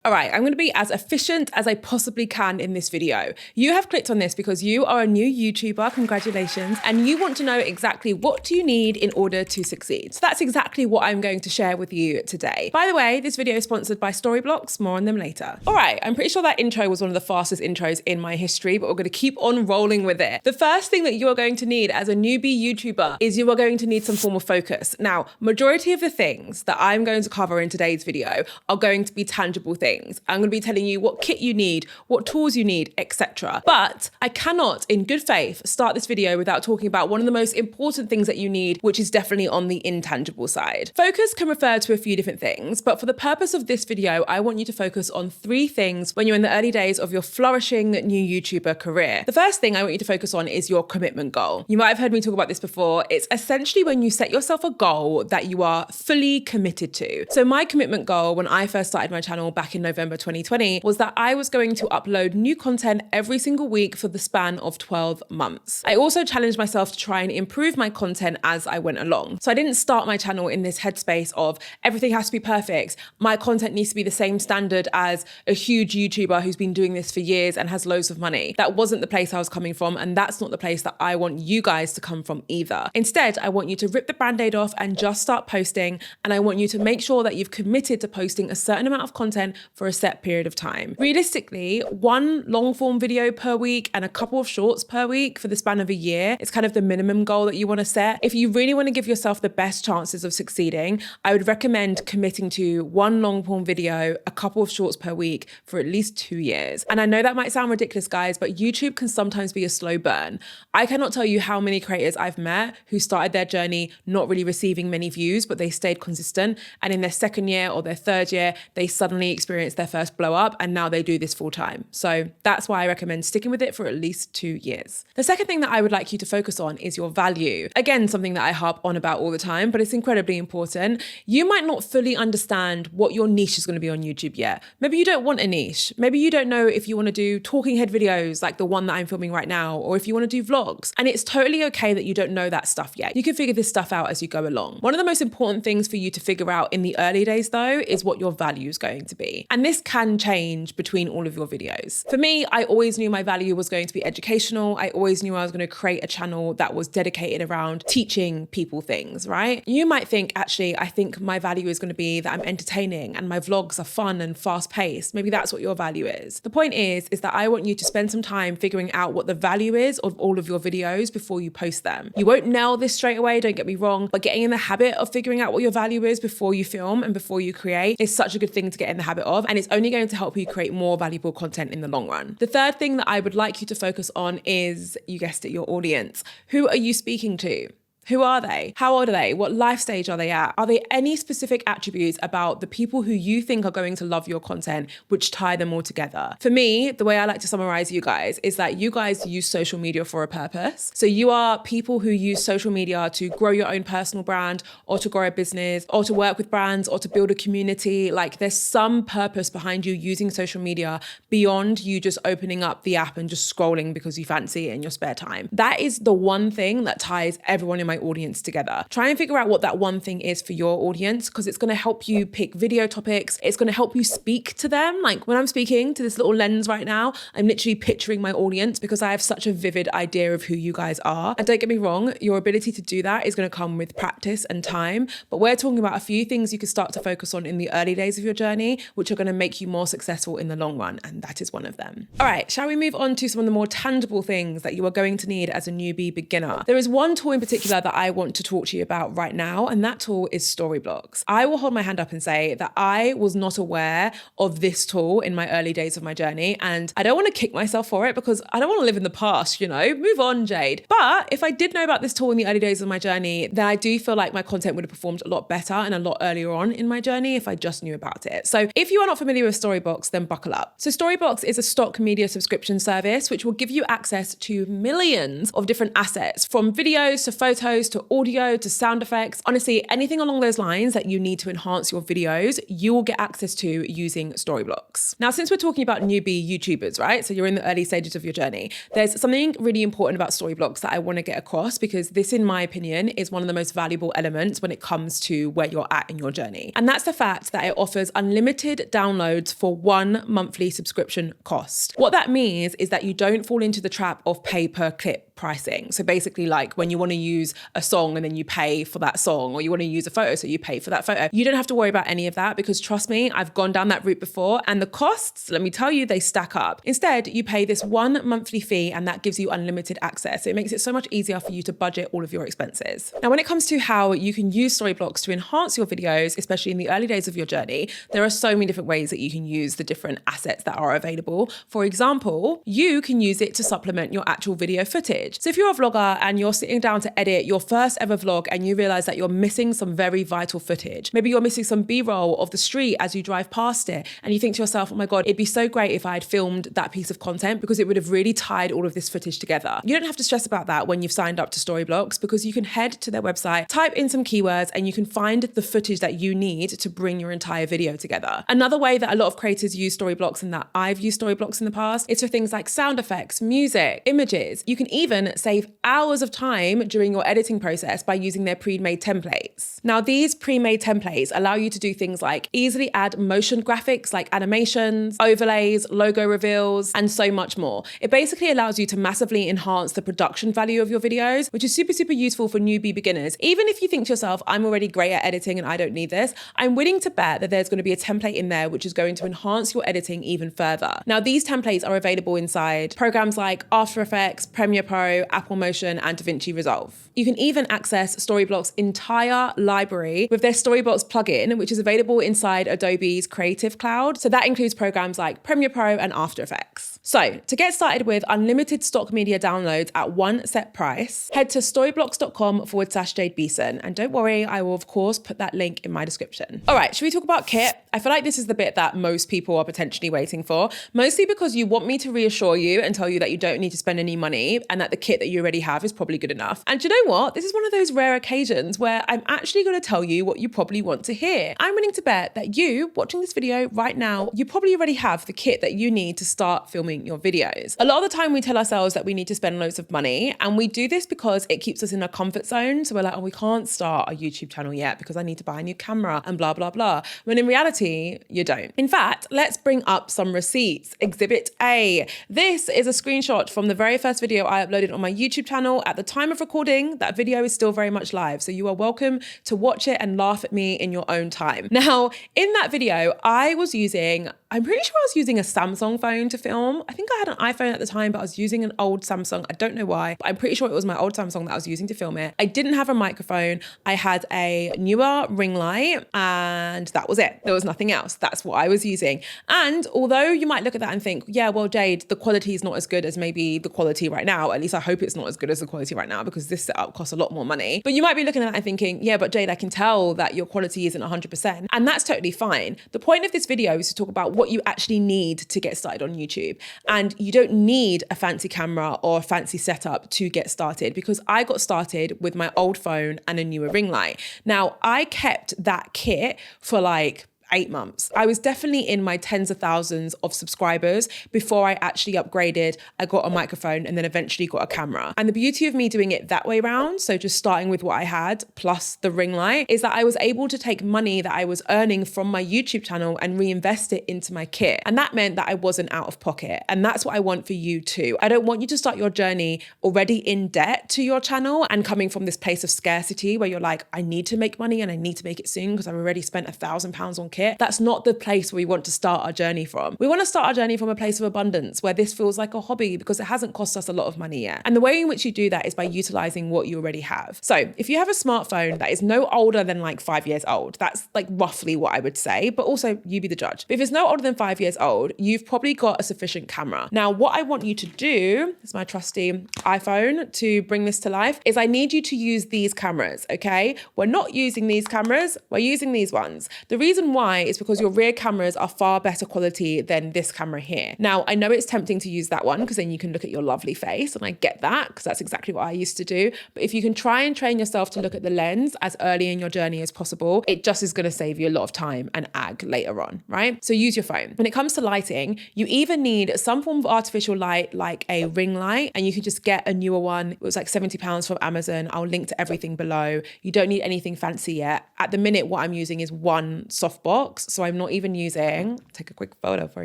All right, I'm going to be as efficient as I possibly can in this video. You have clicked on this because you are a new YouTuber, congratulations, and you want to know exactly what do you need in order to succeed. So that's exactly what I'm going to share with you today. By the way, this video is sponsored by Storyblocks, more on them later. All right, I'm pretty sure that intro was one of the fastest intros in my history, but we're going to keep on rolling with it. The first thing that you are going to need as a newbie YouTuber is you are going to need some form of focus. Now, majority of the things that I'm going to cover in today's video are going to be tangible things. I'm going to be telling you what kit you need, what tools you need, etc. But I cannot, in good faith, start this video without talking about one of the most important things that you need, which is definitely on the intangible side. Focus can refer to a few different things, but for the purpose of this video, I want you to focus on 3 things when you're in the early days of your flourishing new YouTuber career. The first thing I want you to focus on is your commitment goal. You might have heard me talk about this before. It's essentially when you set yourself a goal that you are fully committed to. So my commitment goal when I first started my channel back in November 2020 was that I was going to upload new content every single week for the span of 12 months. I also challenged myself to try and improve my content as I went along. So I didn't start my channel in this headspace of everything has to be perfect. My content needs to be the same standard as a huge YouTuber who's been doing this for years and has loads of money. That wasn't the place I was coming from, and that's not the place that I want you guys to come from either. Instead, I want you to rip the band-aid off and just start posting, and I want you to make sure that you've committed to posting a certain amount of content for a set period of time. Realistically, 1 long form video per week and a couple of shorts per week for the span of a year is kind of the minimum goal that you want to set. If you really want to give yourself the best chances of succeeding, I would recommend committing to 1 long form video, a couple of shorts per week for at least 2 years. And I know that might sound ridiculous, guys, but YouTube can sometimes be a slow burn. I cannot tell you how many creators I've met who started their journey not really receiving many views, but they stayed consistent. And in their 2nd year or their 3rd year, they suddenly experienced their first blow up, and now they do this full time. So that's why I recommend sticking with it for at least 2 years. The second thing that I would like you to focus on is your value. Again, something that I harp on about all the time, but it's incredibly important. You might not fully understand what your niche is going to be on YouTube yet. Maybe you don't want a niche. Maybe you don't know if you want to do talking head videos like the one that I'm filming right now, or if you want to do vlogs. And it's totally okay that you don't know that stuff yet. You can figure this stuff out as you go along. One of the most important things for you to figure out in the early days though is what your value is going to be. And this can change between all of your videos. For me, I always knew my value was going to be educational. I always knew I was going to create a channel that was dedicated around teaching people things, right? You might think, actually, I think my value is going to be that I'm entertaining and my vlogs are fun and fast paced. Maybe that's what your value is. The point is that I want you to spend some time figuring out what the value is of all of your videos before you post them. You won't nail this straight away, don't get me wrong, but getting in the habit of figuring out what your value is before you film and before you create is such a good thing to get in the habit of, and it's only going to help you create more valuable content in the long run. The third thing that I would like you to focus on is, you guessed it, your audience. Who are you speaking to? Who are they? How old are they? What life stage are they at? Are there any specific attributes about the people who you think are going to love your content which tie them all together? For me, the way I like to summarize you guys is that you guys use social media for a purpose. So you are people who use social media to grow your own personal brand, or to grow a business, or to work with brands, or to build a community. Like, there's some purpose behind you using social media beyond you just opening up the app and just scrolling because you fancy it in your spare time. That is the one thing that ties everyone in my audience together. Try and figure out what that one thing is for your audience, because it's going to help you pick video topics. It's going to help you speak to them. Like, when I'm speaking to this little lens right now, I'm literally picturing my audience because I have such a vivid idea of who you guys are. And don't get me wrong, your ability to do that is going to come with practice and time. But we're talking about a few things you can start to focus on in the early days of your journey, which are going to make you more successful in the long run. And that is one of them. All right, shall we move on to some of the more tangible things that you are going to need as a newbie beginner? There is one tool in particular that I want to talk to you about right now, and that tool is Storyblocks. I will hold my hand up and say that I was not aware of this tool in my early days of my journey, and I don't want to kick myself for it because I don't want to live in the past, you know, move on, Jade. But if I did know about this tool in the early days of my journey, then I do feel like my content would have performed a lot better and a lot earlier on in my journey if I just knew about it. So if you are not familiar with Storyblocks, then buckle up. So Storyblocks is a stock media subscription service which will give you access to millions of different assets, from videos to photos photos to audio to sound effects. Honestly, anything along those lines that you need to enhance your videos, you will get access to using Storyblocks. Now, since we're talking about newbie YouTubers, right? So you're in the early stages of your journey, there's something really important about Storyblocks that I want to get across, because this, in my opinion, is one of the most valuable elements when it comes to where you're at in your journey. And that's the fact that it offers unlimited downloads for one monthly subscription cost. What that means is that you don't fall into the trap of pay per clip pricing. So basically, like when you want to use a song and then you pay for that song, or you want to use a photo, so you pay for that photo. You don't have to worry about any of that, because trust me, I've gone down that route before, and the costs, let me tell you, they stack up. Instead, you pay this one monthly fee, and that gives you unlimited access. So it makes it so much easier for you to budget all of your expenses. Now, when it comes to how you can use Storyblocks to enhance your videos, especially in the early days of your journey, there are so many different ways that you can use the different assets that are available. For example, you can use it to supplement your actual video footage. So if you're a vlogger and you're sitting down to edit your first ever vlog and you realize that you're missing some very vital footage, maybe you're missing some B-roll of the street as you drive past it, and you think to yourself, oh my God, it'd be so great if I had filmed that piece of content, because it would have really tied all of this footage together. You don't have to stress about that when you've signed up to Storyblocks, because you can head to their website, type in some keywords, and you can find the footage that you need to bring your entire video together. Another way that a lot of creators use Storyblocks, and that I've used Storyblocks in the past, is for things like sound effects, music, images. You can even save hours of time during your editing process by using their pre-made templates. Now, these pre-made templates allow you to do things like easily add motion graphics like animations, overlays, logo reveals, and so much more. It basically allows you to massively enhance the production value of your videos, which is super, super useful for newbie beginners. Even if you think to yourself, I'm already great at editing and I don't need this, I'm willing to bet that there's going to be a template in there which is going to enhance your editing even further. Now, these templates are available inside programs like After Effects, Premiere Pro, Apple Motion, and DaVinci Resolve. You can even access Storyblocks' entire library with their Storyblocks plugin, which is available inside Adobe's Creative Cloud. So that includes programs like Premiere Pro and After Effects. So to get started with unlimited stock media downloads at one set price, head to storyblocks.com/Jade Beeson. And don't worry, I will of course put that link in my description. All right, should we talk about kit? I feel like this is the bit that most people are potentially waiting for, mostly because you want me to reassure you and tell you that you don't need to spend any money and that the kit that you already have is probably good enough. And do you know what? This is one of those rare occasions where I'm actually going to tell you what you probably want to hear. I'm willing to bet that you watching this video right now, you probably already have the kit that you need to start filming your videos. A lot of the time we tell ourselves that we need to spend loads of money, and we do this because it keeps us in a comfort zone. So we're like, oh, we can't start a YouTube channel yet because I need to buy a new camera and blah, blah, blah. When in reality, you don't. In fact, let's bring up some receipts. Exhibit A. This is a screenshot from the very first video I uploaded on my YouTube channel. At the time of recording, that video is still very much live. So you are welcome to watch it and laugh at me in your own time. Now, in that video, I'm pretty sure I was using a Samsung phone to film. I think I had an iPhone at the time, but I was using an old Samsung. I don't know why, but I'm pretty sure it was my old Samsung that I was using to film it. I didn't have a microphone. I had a newer ring light, and that was it. There was nothing else. That's what I was using. And although you might look at that and think, yeah, well, Jade, the quality is not as good as maybe the quality right now. At least I hope it's not as good as the quality right now, because this setup costs a lot more money. But you might be looking at that and thinking, yeah, but Jade, I can tell that your quality isn't 100%. And that's totally fine. The point of this video is to talk about what you actually need to get started on YouTube. And you don't need a fancy camera or a fancy setup to get started, because I got started with my old phone and a newer ring light. Now, I kept that kit for like 8 months. I was definitely in my tens of thousands of subscribers before I actually upgraded. I got a microphone and then eventually got a camera. And the beauty of me doing it that way around, so just starting with what I had plus the ring light, is that I was able to take money that I was earning from my YouTube channel and reinvest it into my kit. And that meant that I wasn't out of pocket. And that's what I want for you too. I don't want you to start your journey already in debt to your channel and coming from this place of scarcity where you're like, I need to make money and I need to make it soon because I've already spent £1,000 on kit. That's not the place where we want to start our journey from. We want to start our journey from a place of abundance where this feels like a hobby because it hasn't cost us a lot of money yet. And the way in which you do that is by utilizing what you already have. So if you have a smartphone that is no older than like 5 years old, that's like roughly what I would say, but also you be the judge. But if it's no older than 5 years old, you've probably got a sufficient camera. Now, what I want you to do, is my trusty iPhone to bring this to life, is I need you to use these cameras, okay? We're not using these cameras, we're using these ones. The reason why why is because your rear cameras are far better quality than this camera here. Now, I know it's tempting to use that one because then you can look at your lovely face, and I get that because that's exactly what I used to do. But if you can try and train yourself to look at the lens as early in your journey as possible, it just is going to save you a lot of time and ag later on, right? So use your phone. When it comes to lighting, you either need some form of artificial light like a ring light, and you can just get a newer one. It was like £70 from Amazon. I'll link to everything below. You don't need anything fancy yet. At the minute, what I'm using is one softbox. So I'm not even using, take a quick photo for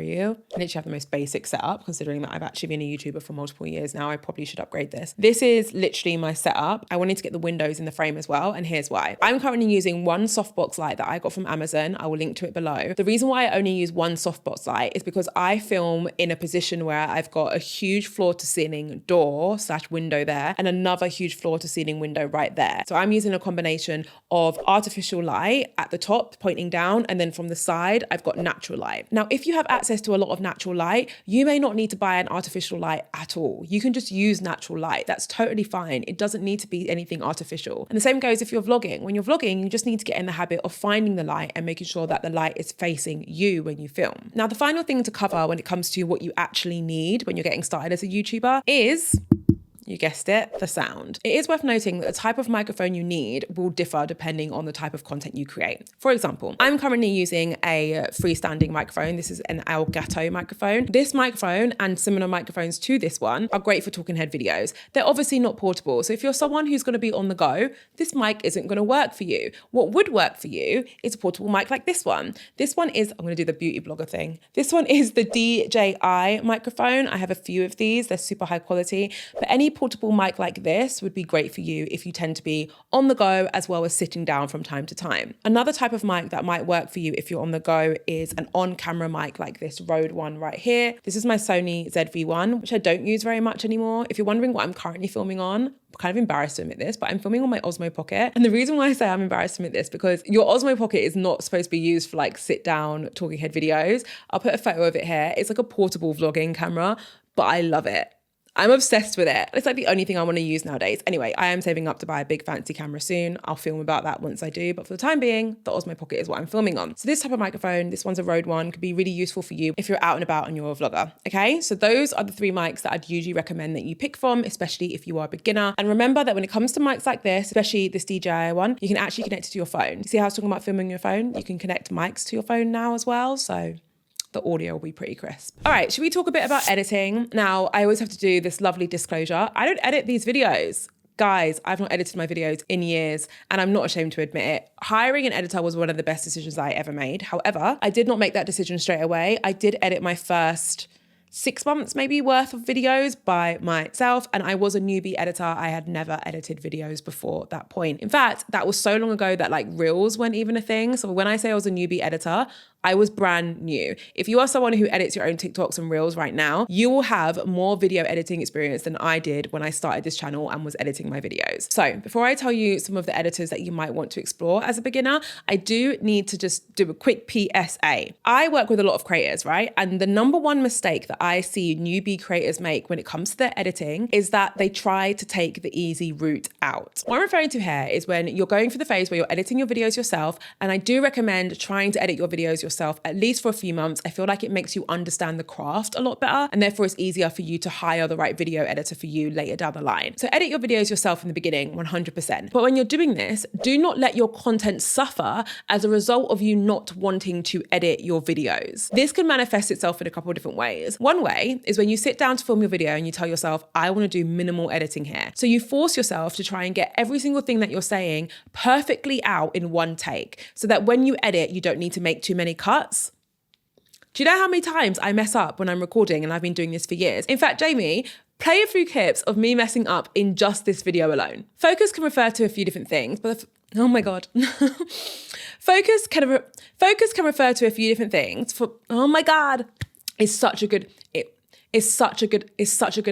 you. I literally have the most basic setup, considering that I've actually been a YouTuber for multiple years now. I probably should upgrade this. This is literally my setup. I wanted to get the windows in the frame as well, and here's why. I'm currently using one softbox light that I got from Amazon. I will link to it below. The reason why I only use one softbox light is because I film in a position where I've got a huge floor to ceiling door / window there, and another huge floor to ceiling window right there. So I'm using a combination of artificial light at the top pointing down, and then from the side, I've got natural light. Now, if you have access to a lot of natural light, you may not need to buy an artificial light at all. You can just use natural light. That's totally fine. It doesn't need to be anything artificial. And the same goes if you're vlogging. When you're vlogging, you just need to get in the habit of finding the light and making sure that the light is facing you when you film. Now, the final thing to cover when it comes to what you actually need when you're getting started as a YouTuber is, you guessed it, the sound. It is worth noting that the type of microphone you need will differ depending on the type of content you create. For example, I'm currently using a freestanding microphone. This is an Elgato microphone. This microphone and similar microphones to this one are great for talking head videos. They're obviously not portable. So if you're someone who's going to be on the go, this mic isn't going to work for you. What would work for you is a portable mic like this one. This one is, I'm going to do the beauty blogger thing. This one is the DJI microphone. I have a few of these. They're super high quality, but any portable mic like this would be great for you if you tend to be on the go as well as sitting down from time to time. Another type of mic that might work for you if you're on the go is an on-camera mic like this Rode one right here. This is my Sony ZV-1, which I don't use very much anymore. If you're wondering what I'm currently filming on, I'm kind of embarrassed to admit this, but I'm filming on my Osmo Pocket. And the reason why I say I'm embarrassed to admit this, because your Osmo Pocket is not supposed to be used for like sit down talking head videos. I'll put a photo of it here. It's like a portable vlogging camera, but I love it. I'm obsessed with it. It's like the only thing I want to use nowadays. Anyway, I am saving up to buy a big fancy camera soon. I'll film about that once I do. But for the time being, the Osmo Pocket is what I'm filming on. So this type of microphone, this one's a Rode one, could be really useful for you if you're out and about and you're a vlogger. Okay, so those are the 3 mics that I'd usually recommend that you pick from, especially if you are a beginner. And remember that when it comes to mics like this, especially this DJI one, you can actually connect it to your phone. See how I was talking about filming your phone? You can connect mics to your phone now as well. So the audio will be pretty crisp. All right, should we talk a bit about editing? Now, I always have to do this lovely disclosure. I don't edit these videos. Guys, I've not edited my videos in years, and I'm not ashamed to admit it. Hiring an editor was one of the best decisions I ever made. However, I did not make that decision straight away. I did edit my first 6 months maybe worth of videos by myself, and I was a newbie editor. I had never edited videos before that point. In fact, that was so long ago that like Reels weren't even a thing. So when I say I was a newbie editor, I was brand new. If you are someone who edits your own TikToks and Reels right now, you will have more video editing experience than I did when I started this channel and was editing my videos. So before I tell you some of the editors that you might want to explore as a beginner, I do need to just do a quick PSA. I work with a lot of creators, right? And the number one mistake that I see newbie creators make when it comes to their editing is that they try to take the easy route out. What I'm referring to here is when you're going through the phase where you're editing your videos yourself, and I do recommend trying to edit your videos yourself at least for a few months. I feel like it makes you understand the craft a lot better, and therefore it's easier for you to hire the right video editor for you later down the line. So edit your videos yourself in the beginning, 100%. But when you're doing this, do not let your content suffer as a result of you not wanting to edit your videos. This can manifest itself in a couple of different ways. One way is when you sit down to film your video and you tell yourself, I want to do minimal editing here. So you force yourself to try and get every single thing that you're saying perfectly out in one take, so that when you edit, you don't need to make too many cuts. Do you know how many times I mess up when I'm recording, and I've been doing this for years? In fact, Jamie, play a few clips of me messing up in just this video alone. Focus can refer to a few different things, but oh my God. Focus can refer to a few different things. Oh my God. It's such a good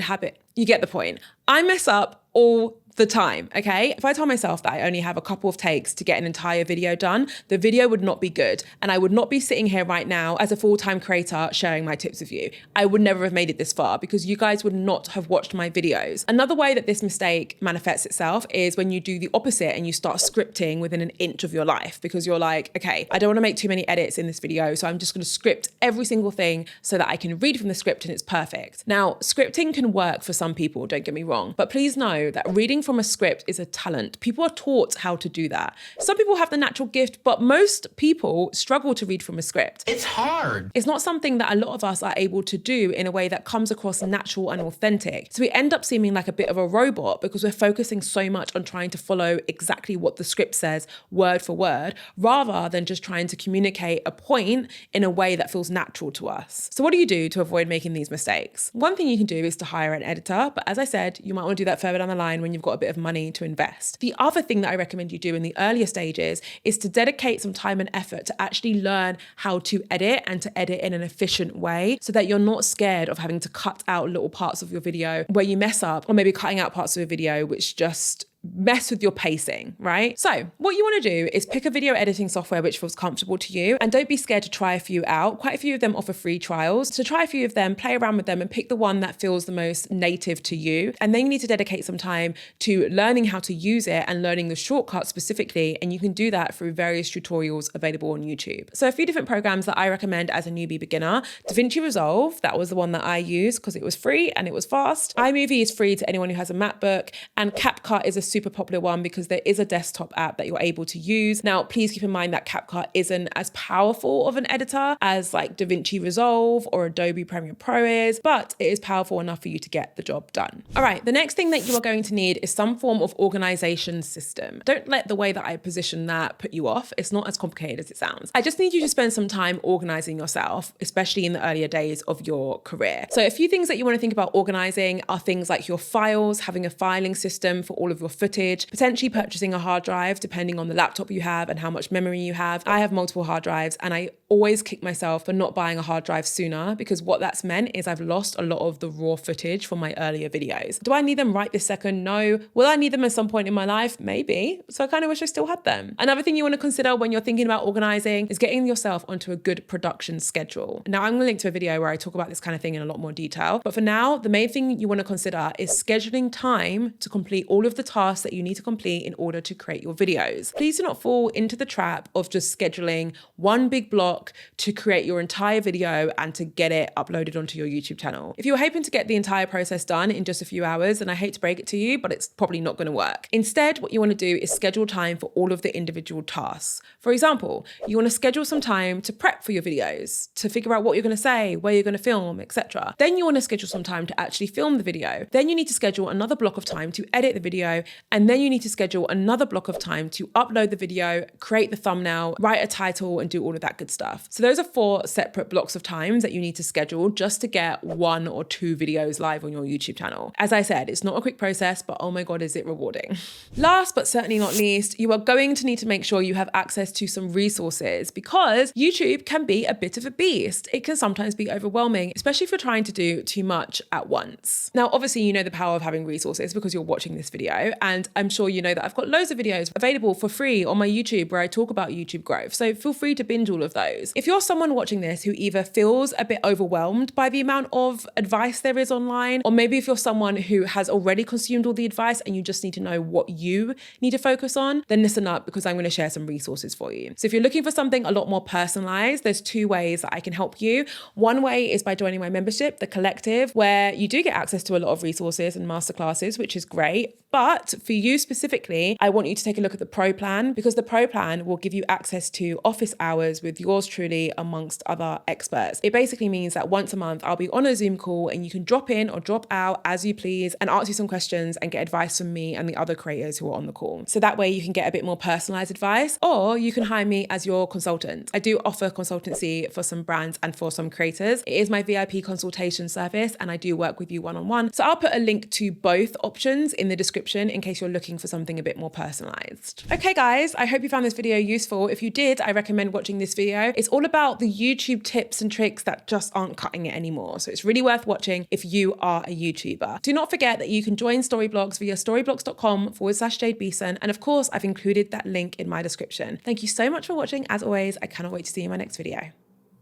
habit. You get the point. I mess up all the time, okay? If I told myself that I only have a couple of takes to get an entire video done, the video would not be good. And I would not be sitting here right now as a full-time creator sharing my tips with you. I would never have made it this far because you guys would not have watched my videos. Another way that this mistake manifests itself is when you do the opposite and you start scripting within an inch of your life, because you're like, okay, I don't want to make too many edits in this video, so I'm just going to script every single thing so that I can read from the script and it's perfect. Now, scripting can work for some people, don't get me wrong, but please know that reading from a script is a talent. People are taught how to do that. Some people have the natural gift, but most people struggle to read from a script. It's hard. It's not something that a lot of us are able to do in a way that comes across natural and authentic. So we end up seeming like a bit of a robot because we're focusing so much on trying to follow exactly what the script says, word for word, rather than just trying to communicate a point in a way that feels natural to us. So what do you do to avoid making these mistakes? One thing you can do is to hire an editor, but as I said, you might want to do that further down the line when you've got a bit of money to invest. The other thing that I recommend you do in the earlier stages is to dedicate some time and effort to actually learn how to edit and to edit in an efficient way so that you're not scared of having to cut out little parts of your video where you mess up, or maybe cutting out parts of a video which just mess with your pacing, right? So what you want to do is pick a video editing software which feels comfortable to you, and don't be scared to try a few out. Quite a few of them offer free trials. So try a few of them, play around with them, and pick the one that feels the most native to you. And then you need to dedicate some time to learning how to use it and learning the shortcuts specifically. And you can do that through various tutorials available on YouTube. So a few different programs that I recommend as a newbie beginner: DaVinci Resolve, that was the one that I used because it was free and it was fast. iMovie is free to anyone who has a MacBook, and CapCut is a super popular one because there is a desktop app that you're able to use. Now, please keep in mind that CapCut isn't as powerful of an editor as like DaVinci Resolve or Adobe Premiere Pro is, but it is powerful enough for you to get the job done. All right, the next thing that you are going to need is some form of organization system. Don't let the way that I position that put you off. It's not as complicated as it sounds. I just need you to spend some time organizing yourself, especially in the earlier days of your career. So a few things that you want to think about organizing are things like your files, having a filing system for all of your footage, potentially purchasing a hard drive depending on the laptop you have and how much memory you have. I have multiple hard drives and I always kick myself for not buying a hard drive sooner, because what that's meant is I've lost a lot of the raw footage from my earlier videos. Do I need them right this second? No. Will I need them at some point in my life? Maybe. So I kind of wish I still had them. Another thing you want to consider when you're thinking about organizing is getting yourself onto a good production schedule. Now, I'm going to link to a video where I talk about this kind of thing in a lot more detail. But for now, the main thing you want to consider is scheduling time to complete all of the tasks that you need to complete in order to create your videos. Please do not fall into the trap of just scheduling one big block to create your entire video and to get it uploaded onto your YouTube channel. If you're hoping to get the entire process done in just a few hours, then I hate to break it to you, but it's probably not going to work. Instead, what you want to do is schedule time for all of the individual tasks. For example, you want to schedule some time to prep for your videos, to figure out what you're going to say, where you're going to film, etc. Then you want to schedule some time to actually film the video. Then you need to schedule another block of time to edit the video, and then you need to schedule another block of time to upload the video, create the thumbnail, write a title, and do all of that good stuff. So those are 4 separate blocks of time that you need to schedule just to get 1 or 2 videos live on your YouTube channel. As I said, it's not a quick process, but oh my God, is it rewarding. Last but certainly not least, you are going to need to make sure you have access to some resources, because YouTube can be a bit of a beast. It can sometimes be overwhelming, especially if you're trying to do too much at once. Now, obviously, you know the power of having resources because you're watching this video, and I'm sure you know that I've got loads of videos available for free on my YouTube where I talk about YouTube growth. So feel free to binge all of those. If you're someone watching this who either feels a bit overwhelmed by the amount of advice there is online, or maybe if you're someone who has already consumed all the advice and you just need to know what you need to focus on, then listen up, because I'm going to share some resources for you. So if you're looking for something a lot more personalized, there's 2 ways that I can help you. One way is by joining my membership, The Collective, where you do get access to a lot of resources and masterclasses, which is great. But for you specifically, I want you to take a look at the Pro Plan, because the Pro Plan will give you access to office hours with yours truly amongst other experts. It basically means that once a month I'll be on a Zoom call and you can drop in or drop out as you please and ask you some questions and get advice from me and the other creators who are on the call. So that way you can get a bit more personalized advice, or you can hire me as your consultant. I do offer consultancy for some brands and for some creators. It is my VIP consultation service and I do work with you one-on-one. So I'll put a link to both options in the description in case you're looking for something a bit more personalized. Okay guys, I hope you found this video useful. If you did, I recommend watching this video. It's all about the YouTube tips and tricks that just aren't cutting it anymore. So it's really worth watching if you are a YouTuber. Do not forget that you can join Storyblogs via storyblogs.com/Jade Beeson. And of course, I've included that link in my description. Thank you so much for watching. As always, I cannot wait to see you in my next video.